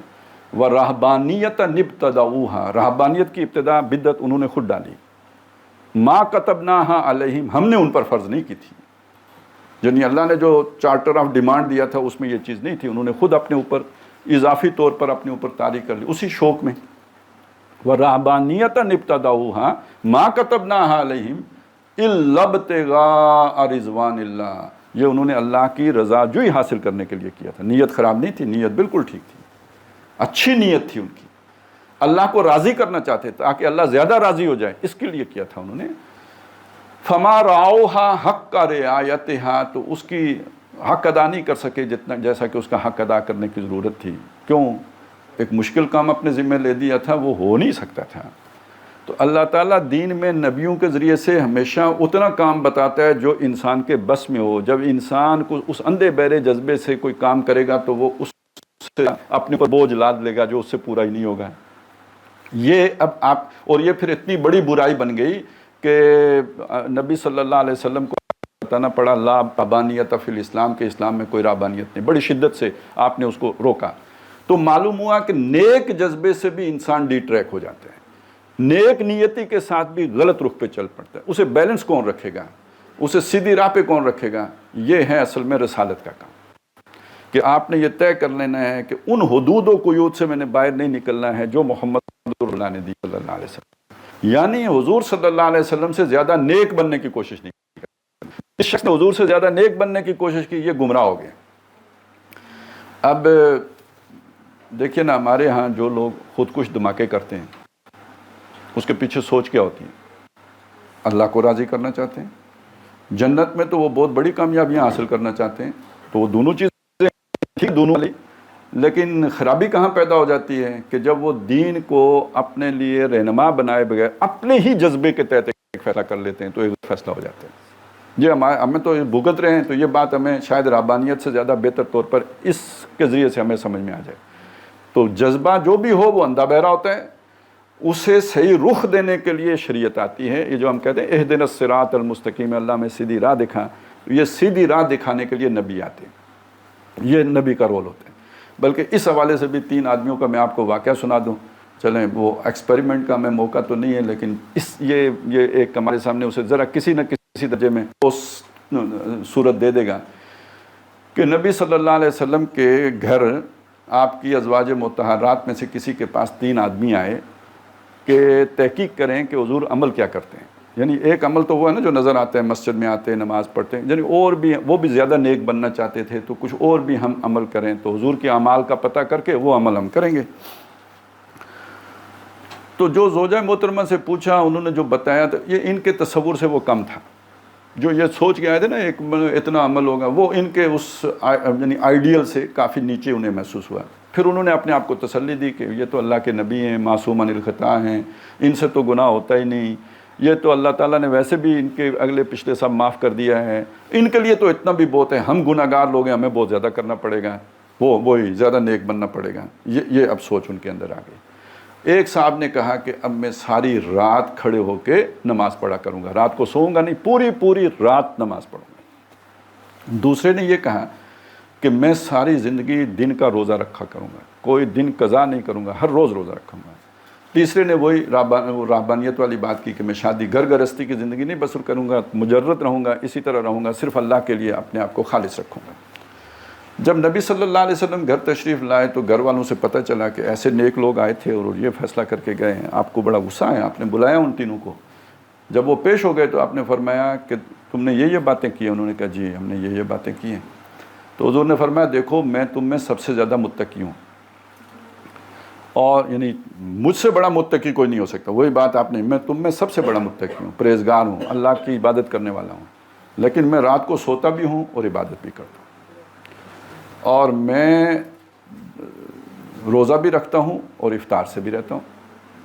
S1: وَرَهْبَانِيَّةً ابْتَدَعُوهَا، رہبانیت کی ابتدا بدعت انہوں نے خود ڈالی، مَا كَتَبْنَاهَا عَلَيْهِمْ، ہم نے ان پر فرض نہیں کی تھی، یعنی اللہ نے جو چارٹر آف ڈیمانڈ دیا تھا اس میں یہ چیز نہیں تھی، انہوں نے خود اپنے اوپر اضافی طور پر اپنے اوپر طاری کر لی اسی شوق میں۔ وَرَهْبَانِيَّةً ابْتَدَعُوهَا مَا كَتَبْنَاهَا عَلَيْهِمْ إِلَّا ابْتِغَاءَ رِضْوَانِ اللَّهِ، یہ انہوں نے اللہ کی رضا جوئی حاصل کرنے کے لیے کیا تھا۔ نیت خراب نہیں تھی، نیت بالکل ٹھیک تھی، اچھی نیت تھی ان کی، اللہ کو راضی کرنا چاہتے تاکہ اللہ زیادہ راضی ہو جائے، اس کے لیے کیا تھا انہوں نے۔ فَمَا رَعَوْهَا حَقَّ رِعَایَتِهَا، تو اس کی حق ادا نہیں کر سکے جتنا جیسا کہ اس کا حق ادا کرنے کی ضرورت تھی۔ کیوں؟ ایک مشکل کام اپنے ذمہ لے دیا تھا، وہ ہو نہیں سکتا تھا۔ تو اللہ تعالیٰ دین میں نبیوں کے ذریعے سے ہمیشہ اتنا کام بتاتا ہے جو انسان کے بس میں ہو۔ جب انسان کو اس اندھے بہرے جذبے سے کوئی کام کرے گا تو وہ اس سے اپنے پر بوجھ لاد لے گا جو اس سے پورا ہی نہیں ہوگا۔ یہ اب آپ، اور یہ پھر اتنی بڑی برائی بن گئی کہ نبی صلی اللہ علیہ وسلم کو بتانا پڑا لا رہبانیت فی الاسلام، کے اسلام میں کوئی رہبانیت نہیں، بڑی شدت سے آپ نے اس کو روکا۔ تو معلوم ہوا کہ نیک جذبے سے بھی انسان ڈی ٹریک ہو جاتا ہے، نیک نیتی کے ساتھ بھی غلط رخ پہ چل پڑتا ہے۔ اسے بیلنس کون رکھے گا، اسے سیدھی راہ پہ کون رکھے گا؟ یہ ہے اصل میں رسالت کا کام، کہ آپ نے یہ طے کر لینا ہے کہ ان حدود و قیود سے میں نے باہر نہیں نکلنا ہے جو محمد اللہ نے دی صلی اللہ علیہ وسلم، یعنی حضور صلی اللہ علیہ وسلم سے زیادہ نیک بننے کی کوشش نہیں کی۔ اس شخص نے حضور سے زیادہ نیک بننے کی کوشش کی، یہ گمراہ ہو گئے۔ اب دیکھیے نا، ہمارے ہاں جو لوگ خودکش دھماکے کرتے ہیں اس کے پیچھے سوچ کیا ہوتی ہے؟ اللہ کو راضی کرنا چاہتے ہیں، جنت میں تو وہ بہت بڑی کامیابیاں حاصل کرنا چاہتے ہیں، تو وہ دونوں چیزیں ٹھیک، دونوں والی، لیکن خرابی کہاں پیدا ہو جاتی ہے کہ جب وہ دین کو اپنے لیے رہنما بنائے بغیر اپنے ہی جذبے کے تحت ایک فیصلہ کر لیتے ہیں تو ایک فیصلہ ہو جاتا ہے۔ یہ ہمیں تو بھگت رہے ہیں، تو یہ بات ہمیں شاید رہبانیت سے زیادہ بہتر طور پر اس کے ذریعے سے ہمیں سمجھ میں آ جائے۔ تو جذبہ جو بھی ہو وہ اندھا بہرا ہوتا ہے، اسے صحیح رخ دینے کے لیے شریعت آتی ہے۔ یہ جو ہم کہتے ہیں اہدنا الصراط المستقیم، اللہ میں سیدھی راہ دکھا، یہ سیدھی راہ دکھانے کے لیے نبی آتے ہیں، یہ نبی کا رول ہوتا ہے۔ بلکہ اس حوالے سے بھی 3 آدمیوں کا میں آپ کو واقعہ سنا دوں، چلیں وہ ایکسپیریمنٹ کا میں موقع تو نہیں ہے، لیکن یہ ایک ہمارے سامنے اسے ذرا کسی نہ کسی درجے میں صورت دے دے گا کہ نبی صلی اللہ علیہ وسلم کے گھر آپ کی ازواج مطہرات میں سے کسی کے پاس 3 آدمی آئے کہ تحقیق کریں کہ حضور عمل کیا کرتے ہیں۔ یعنی ایک عمل تو وہ ہے نا جو نظر آتا ہے، مسجد میں آتے ہیں، نماز پڑھتے ہیں، یعنی اور بھی وہ بھی زیادہ نیک بننا چاہتے تھے، تو کچھ اور بھی ہم عمل کریں، تو حضور کے اعمال کا پتہ کر کے وہ عمل ہم کریں گے۔ تو جو زوجہ محترمہ سے پوچھا، انہوں نے جو بتایا تو یہ ان کے تصور سے وہ کم تھا، جو یہ سوچ کے آئے تھے نا ایک اتنا عمل ہوگا، وہ ان کے اس یعنی آئیڈیل سے کافی نیچے انہیں محسوس ہوا۔ پھر انہوں نے اپنے آپ کو تسلی دی کہ یہ تو اللہ کے نبی ہیں، معصوم عن الخطا ہیں، ان سے تو گناہ ہوتا ہی نہیں، یہ تو اللہ تعالیٰ نے ویسے بھی ان کے اگلے پچھلے سب معاف کر دیا ہے، ان کے لیے تو اتنا بھی بہت ہے، ہم گناہ گار لوگ ہیں، ہمیں بہت زیادہ کرنا پڑے گا، وہی زیادہ نیک بننا پڑے گا۔ یہ اب سوچ ان کے اندر آ گئی۔ ایک صاحب نے کہا کہ اب میں ساری رات کھڑے ہو کے نماز پڑھا کروں گا، رات کو سوؤں گا نہیں، پوری رات نماز پڑھوں گا۔ دوسرے نے یہ کہا کہ میں ساری زندگی دن کا روزہ رکھا کروں گا، کوئی دن قضا نہیں کروں گا، ہر روز روزہ رکھوں گا۔ تیسرے نے وہی رہبانیت والی بات کی کہ میں شادی گھر گرہستی کی زندگی نہیں بسر کروں گا، مجرد رہوں گا، اسی طرح رہوں گا، صرف اللہ کے لیے اپنے آپ کو خالص رکھوں گا۔ جب نبی صلی اللہ علیہ وسلم گھر تشریف لائے تو گھر والوں سے پتہ چلا کہ ایسے نیک لوگ آئے تھے اور یہ فیصلہ کر کے گئے ہیں، آپ کو بڑا غصہ ہے، آپ نے بلایا ان تینوں کو۔ جب وہ پیش ہو گئے تو آپ نے فرمایا کہ تم نے یہ باتیں کی ہیں؟ انہوں نے کہا جی ہم نے یہ باتیں کی ہیں۔ تو حضور نے فرمایا دیکھو میں تم میں سب سے زیادہ متقی ہوں، اور یعنی مجھ سے بڑا متقی کوئی نہیں ہو سکتا۔ وہی بات آپ نے، میں تم میں سب سے بڑا متقی ہوں، پرہیزگار ہوں، اللہ کی عبادت کرنے والا ہوں، لیکن میں رات کو سوتا بھی ہوں اور عبادت بھی کرتا ہوں، اور میں روزہ بھی رکھتا ہوں اور افطار سے بھی رہتا ہوں،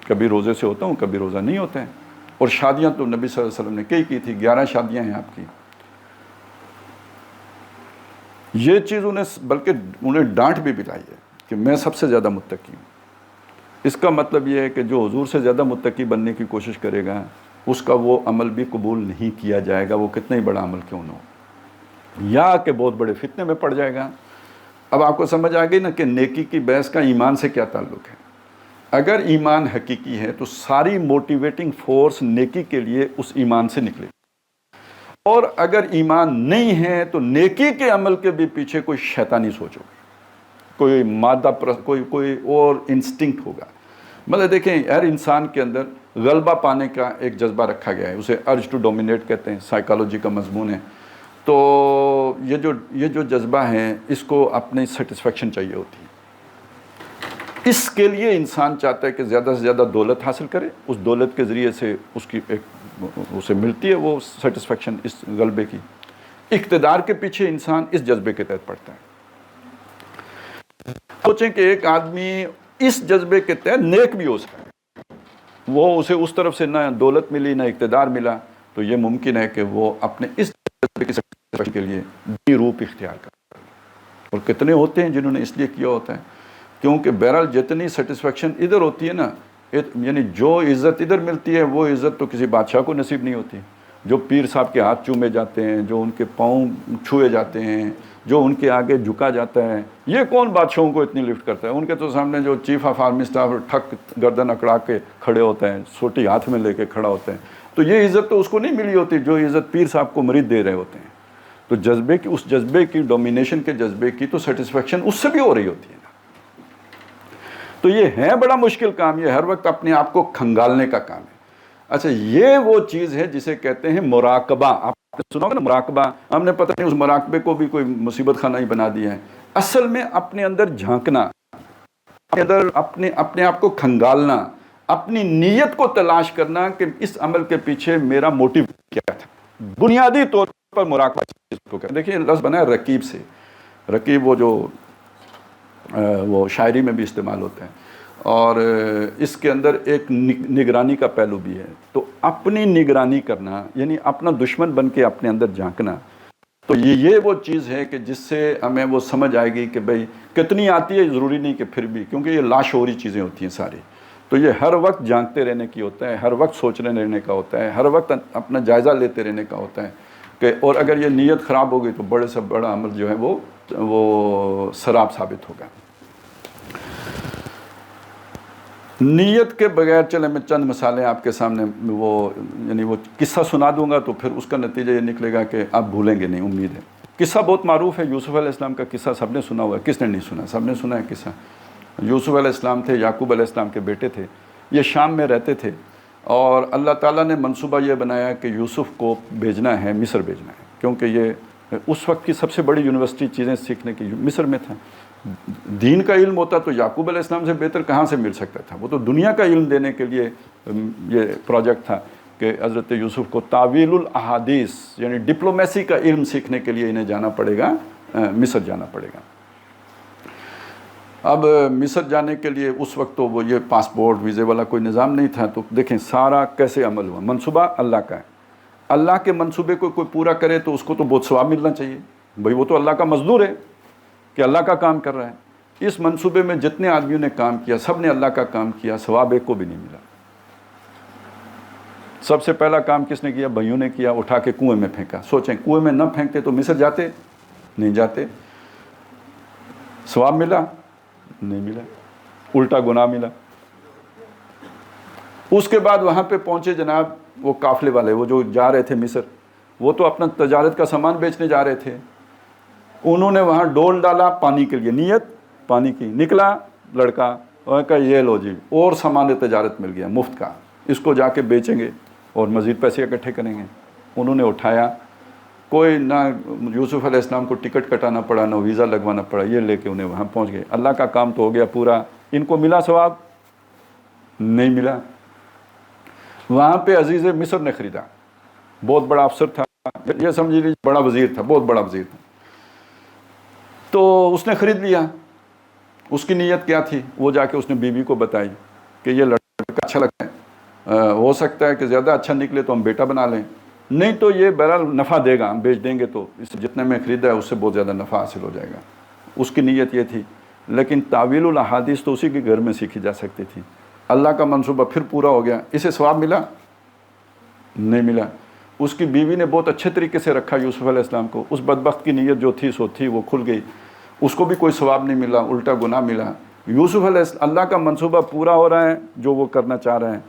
S1: کبھی روزے سے ہوتا ہوں کبھی روزہ نہیں ہوتے ہیں۔ اور شادیاں تو نبی صلی اللہ علیہ وسلم نے کئی کی تھی، 11 شادیاں ہیں آپ کی۔ یہ چیز بلکہ انہیں ڈانٹ بھی پلائی ہے کہ میں سب سے زیادہ متقی ہوں۔ اس کا مطلب یہ ہے کہ جو حضور سے زیادہ متقی بننے کی کوشش کرے گا اس کا وہ عمل بھی قبول نہیں کیا جائے گا، وہ کتنا ہی بڑا عمل کیوں نہ ہو، یا کہ بہت بڑے فتنے میں پڑ جائے گا۔ اب آپ کو سمجھ آ گئی نا کہ نیکی کی بحث کا ایمان سے کیا تعلق ہے۔ اگر ایمان حقیقی ہے تو ساری موٹیویٹنگ فورس نیکی کے لیے اس ایمان سے نکلے، اور اگر ایمان نہیں ہے تو نیکی کے عمل کے بھی پیچھے کوئی شیطانی سوچ ہوگی، کوئی مادہ کوئی اور انسٹنکٹ ہوگا۔ مطلب دیکھیں ہر انسان کے اندر غلبہ پانے کا ایک جذبہ رکھا گیا ہے، اسے ارج ٹو ڈومینیٹ کہتے ہیں، سائیکالوجی کا مضمون ہے۔ تو یہ جو جذبہ ہے اس کو اپنی سیٹسفیکشن چاہیے ہوتی ہے، اس کے لیے انسان چاہتا ہے کہ زیادہ سے زیادہ دولت حاصل کرے، اس دولت کے ذریعے سے اس کی اسے ملتی ہے وہ سیٹسفیکشن اس غلبے کی۔ اقتدار کے پیچھے انسان اس جذبے کے تحت پڑتا ہے۔ سوچیں کہ ایک آدمی اس جذبے کے تحت نیک بھی ہو سکتا ہے، وہ اسے اس طرف سے نہ دولت ملی نہ اقتدار ملا، تو یہ ممکن ہے کہ وہ اپنے اس جذبے کی سیٹسفیکشن کے لیے بھی روپ اختیار کرے۔ اور کتنے ہوتے ہیں جنہوں نے اس لیے کیا ہوتا ہے، کیونکہ بہرحال جتنی سیٹسفیکشن ادھر ہوتی ہے نا، یعنی جو عزت ادھر ملتی ہے وہ عزت تو کسی بادشاہ کو نصیب نہیں ہوتی۔ جو پیر صاحب کے ہاتھ چومے جاتے ہیں، جو ان کے پاؤں چھوئے جاتے ہیں، جو ان کے آگے جھکا جاتا ہے، یہ کون بادشاہوں کو اتنی لفٹ کرتا ہے؟ ان کے تو سامنے جو چیف آف آرمی اسٹاف ٹھک گردن اکڑا کے کھڑے ہوتے ہیں، سوٹی ہاتھ میں لے کے کھڑا ہوتے ہیں، تو یہ عزت تو اس کو نہیں ملی ہوتی جو عزت پیر صاحب کو مرید دے رہے ہوتے ہیں۔ تو جذبے کی، اس جذبے کی، ڈومینیشن کے جذبے کی تو سیٹسفیکشن اس سے بھی ہو رہی ہوتی ہے نا۔ تو یہ ہے بڑا مشکل کام، یہ ہر وقت اپنے آپ کو کھنگالنے کا کام ہے۔ اچھا یہ وہ چیز ہے جسے کہتے ہیں مراقبہ۔ آپ نے سنا ہوگا نا مراقبہ، ہم نے پتہ نہیں اس مراقبے کو بھی کوئی مصیبت خانہ ہی بنا دیا ہے۔ اصل میں اپنے اندر جھانکنا، اپنے اندر اپنے آپ کو کھنگالنا، اپنی نیت کو تلاش کرنا کہ اس عمل کے پیچھے میرا موٹیو کیا تھا۔ بنیادی طور پر مراقبہ چیز کو کہتے ہیں۔ دیکھیے لفظ بنا ہے رقیب سے، رقیب وہ شاعری میں بھی استعمال ہوتا ہے، اور اس کے اندر ایک نگرانی کا پہلو بھی ہے۔ تو اپنی نگرانی کرنا یعنی اپنا دشمن بن کے اپنے اندر جھانکنا، تو یہ وہ چیز ہے کہ جس سے ہمیں وہ سمجھ آئے گی کہ بھئی کتنی آتی ہے ضروری نہیں کہ پھر بھی، کیونکہ یہ لاشعوری چیزیں ہوتی ہیں ساری۔ تو یہ ہر وقت جھانکتے رہنے کی ہوتا ہے، ہر وقت سوچنے رہنے کا ہوتا ہے، ہر وقت اپنا جائزہ لیتے رہنے کا ہوتا ہے کہ، اور اگر یہ نیت خراب ہو گئی تو بڑے سے بڑا عمل جو ہے وہ سراب ثابت ہوگا۔ نیت کے بغیر، چلیں میں چند مثالیں آپ کے سامنے وہ قصہ سنا دوں گا تو پھر اس کا نتیجہ یہ نکلے گا کہ آپ بھولیں گے نہیں، امید ہے۔ قصہ بہت معروف ہے، یوسف علیہ السلام کا قصہ سب نے سنا ہوا ہے، کس نے نہیں سنا؟ سب نے سنا ہے قصہ۔ یوسف علیہ السلام تھے، یعقوب علیہ السلام کے بیٹے تھے، یہ شام میں رہتے تھے، اور اللہ تعالیٰ نے منصوبہ یہ بنایا کہ یوسف کو بھیجنا ہے، مصر بھیجنا ہے، کیونکہ یہ اس وقت کی سب سے بڑی یونیورسٹی چیزیں سیکھنے کی مصر میں تھا۔ دین کا علم ہوتا تو یعقوب علیہ السلام سے بہتر کہاں سے مل سکتا تھا؟ وہ تو دنیا کا علم دینے کے لیے یہ پروجیکٹ تھا کہ حضرت یوسف کو تعویل الاحادیث یعنی ڈپلومیسی کا علم سیکھنے کے لیے انہیں جانا پڑے گا، مصر جانا پڑے گا۔ اب مصر جانے کے لیے اس وقت تو وہ یہ پاسپورٹ ویزے والا کوئی نظام نہیں تھا، تو دیکھیں سارا کیسے عمل ہوا۔ منصوبہ اللہ کا ہے، اللہ کے منصوبے کو کوئی پورا کرے تو اس کو تو بہت ثواب ملنا چاہیے، بھئی وہ تو اللہ کا مزدور ہے کہ اللہ کا کام کر رہا ہے۔ اس منصوبے میں جتنے آدمیوں نے کام کیا سب نے اللہ کا کام کیا، ثواب ایک کو بھی نہیں ملا۔ سب سے پہلا کام کس نے کیا؟ بھائیوں نے کیا، اٹھا کے کنویں میں پھینکا۔ سوچیں کنویں میں نہ پھینکتے تو مصر جاتے؟ نہیں جاتے۔ ثواب ملا؟ نہیں ملا، الٹا گناہ ملا۔ اس کے بعد وہاں پہ پہنچے جناب وہ قافلے والے، وہ جو جا رہے تھے مصر، وہ تو اپنا تجارت کا سامان بیچنے جا رہے تھے، انہوں نے وہاں ڈول ڈالا پانی کے لیے، نیت پانی کی، نکلا لڑکا اور کہا یہ لو جی اور سامان تجارت مل گیا مفت کا، اس کو جا کے بیچیں گے اور مزید پیسے اکٹھے کریں گے۔ انہوں نے اٹھایا، کوئی نہ یوسف علیہ السلام کو ٹکٹ کٹانا پڑا، نہ ویزا لگوانا پڑا، یہ لے کے انہیں وہاں پہنچ گئے۔ اللہ کا کام تو ہو گیا پورا، ان کو ملا ثواب؟ نہیں ملا۔ وہاں پہ عزیز مصر نے خریدا، بہت بڑا افسر تھا، یہ سمجھ لیجیے بڑا وزیر تھا، بہت بڑا وزیر تھا، تو اس نے خرید لیا۔ اس کی نیت کیا تھی؟ وہ جا کے اس نے بیوی کو بتائی کہ یہ لڑکا اچھا لگتا ہے، ہو سکتا ہے کہ زیادہ اچھا نکلے تو ہم بیٹا بنا لیں، نہیں تو یہ بہرحال نفع دے گا، ہم بیچ دیں گے تو اس جتنے میں خریدا ہے اس سے بہت زیادہ نفع حاصل ہو جائے گا۔ اس کی نیت یہ تھی، لیکن تعویل الاحادیث تو اسی کے گھر میں سیکھی جا سکتی تھی۔ اللہ کا منصوبہ پھر پورا ہو گیا، اسے ثواب ملا؟ نہیں ملا۔ اس کی بیوی نے بہت اچھے طریقے سے رکھا یوسف علیہ السلام کو، اس بدبخت کی نیت جو تھی سو تھی، وہ کھل گئی، اس کو بھی کوئی ثواب نہیں ملا، الٹا گناہ ملا۔ یوسف علیہ السلام، اللہ کا منصوبہ پورا ہو رہا ہے جو وہ کرنا چاہ رہے ہیں،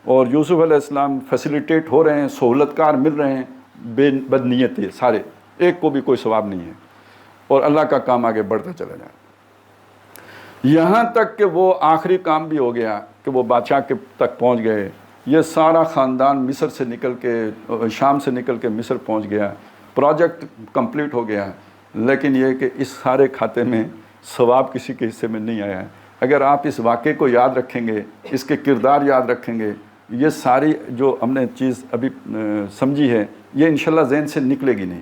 S1: اور یوسف علیہ السلام فیسیلیٹیٹ ہو رہے ہیں، سہولت کار مل رہے ہیں، بد نیت ہے سارے، ایک کو بھی کوئی ثواب نہیں ہے، اور اللہ کا کام آگے بڑھتا چلا جائے، یہاں تک کہ وہ آخری کام بھی ہو گیا کہ وہ بادشاہ کے تک پہنچ گئے۔ یہ سارا خاندان مصر سے نکل کے، شام سے نکل کے مصر پہنچ گیا، پروجیکٹ کمپلیٹ ہو گیا، لیکن یہ کہ اس سارے کھاتے میں ثواب کسی کے حصے میں نہیں آیا ہے۔ اگر آپ اس واقعے کو یاد رکھیں گے، اس کے کردار یاد رکھیں گے، یہ ساری جو ہم نے چیز ابھی سمجھی ہے یہ انشاءاللہ ذہن سے نکلے گی نہیں۔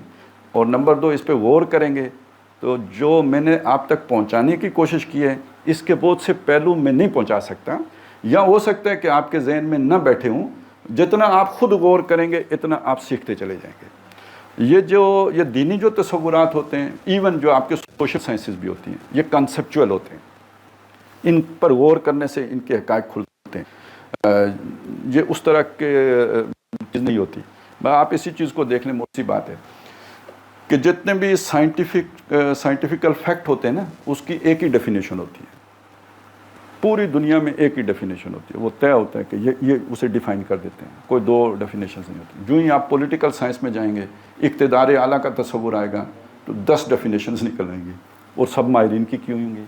S1: اور نمبر 2، اس پہ غور کریں گے تو جو میں نے آپ تک پہنچانے کی کوشش کی ہے، اس کے بہت سے پہلو میں نہیں پہنچا سکتا، یا ہو سکتا ہے کہ آپ کے ذہن میں نہ بیٹھے ہوں۔ جتنا آپ خود غور کریں گے اتنا آپ سیکھتے چلے جائیں گے۔ یہ دینی جو تصورات ہوتے ہیں، ایون جو آپ کے سوشل سائنسز بھی ہوتی ہیں، یہ کنسپچول ہوتے ہیں، ان پر غور کرنے سے ان کے حقائق کھلتے ہیں۔ یہ اس طرح کے چیز نہیں ہوتی۔ آپ اسی چیز کو دیکھ لیں، موٹی سی بات ہے کہ جتنے بھی سائنٹیفیکل فیکٹ ہوتے ہیں نا، اس کی ایک ہی ڈیفینیشن ہوتی ہے، پوری دنیا میں ایک ہی ڈیفینیشن ہوتی ہے، وہ طے ہوتا ہے کہ یہ اسے ڈیفائن کر دیتے ہیں، کوئی دو ڈیفینیشنز نہیں ہوتی۔ جو ہی آپ پولیٹیکل سائنس میں جائیں گے، اقتدار اعلیٰ کا تصور آئے گا تو 10 ڈیفینیشنز نکل آئیں گی، اور سب ماہرین کی کیوں ہوں گی۔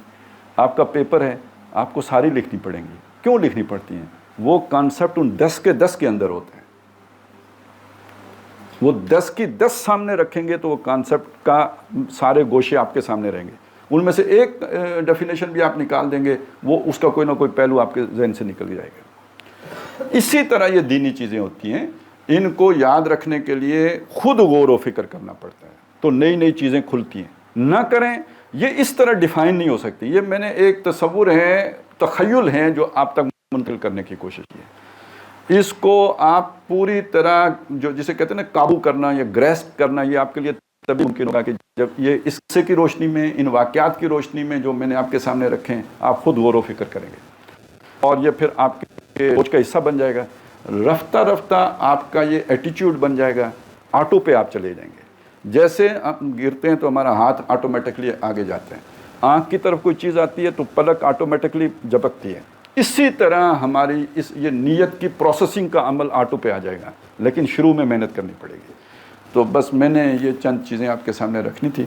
S1: آپ کا پیپر ہے، آپ کو ساری لکھنی پڑیں گی۔ کیوں لکھنی پڑتی ہیں؟ وہ کانسیپٹ ان 10 کے 10 کے اندر ہوتے ہیں، وہ 10 کی 10 سامنے رکھیں گے تو وہ کانسیپٹ کا سارے گوشے آپ کے سامنے رہیں گے، ان میں سے ایک ڈیفینیشن بھی آپ نکال دیں گے، وہ اس کا کوئی نہ کوئی پہلو آپ کے ذہن سے نکل جائے گا۔ اسی طرح یہ دینی چیزیں ہوتی ہیں، ان کو یاد رکھنے کے لیے خود غور و فکر کرنا پڑتا ہے، تو نئی نئی چیزیں کھلتی ہیں۔ نہ کریں، یہ اس طرح ڈیفائن نہیں ہو سکتی۔ یہ میں نے ایک تصور ہے، تخیل ہے جو آپ تک منتقل کرنے کی کوشش کی ہے۔ اس کو آپ پوری طرح جو جسے کہتے ہیں نا قابو کرنا یا گریسپ کرنا، یہ آپ کے لیے تبھی ممکن ہوگا کہ جب یہ اس قصے کی روشنی میں، ان واقعات کی روشنی میں جو میں نے آپ کے سامنے رکھے ہیں، آپ خود غور و فکر کریں گے، اور یہ پھر آپ کے سوچ کا حصہ بن جائے گا۔ رفتہ رفتہ آپ کا یہ ایٹیچیوڈ بن جائے گا، آٹو پہ آپ چلے جائیں گے۔ جیسے ہم گرتے ہیں تو ہمارا ہاتھ آٹومیٹکلی آگے جاتا ہے، آنکھ کی طرف کوئی چیز آتی ہے تو پلک آٹومیٹکلی جھپکتی ہے۔ اسی طرح ہماری یہ نیت کی پروسیسنگ کا عمل آٹو پہ آ جائے گا، لیکن شروع میں محنت کرنی پڑے گی۔ تو بس میں نے یہ چند چیزیں آپ کے سامنے رکھنی تھی۔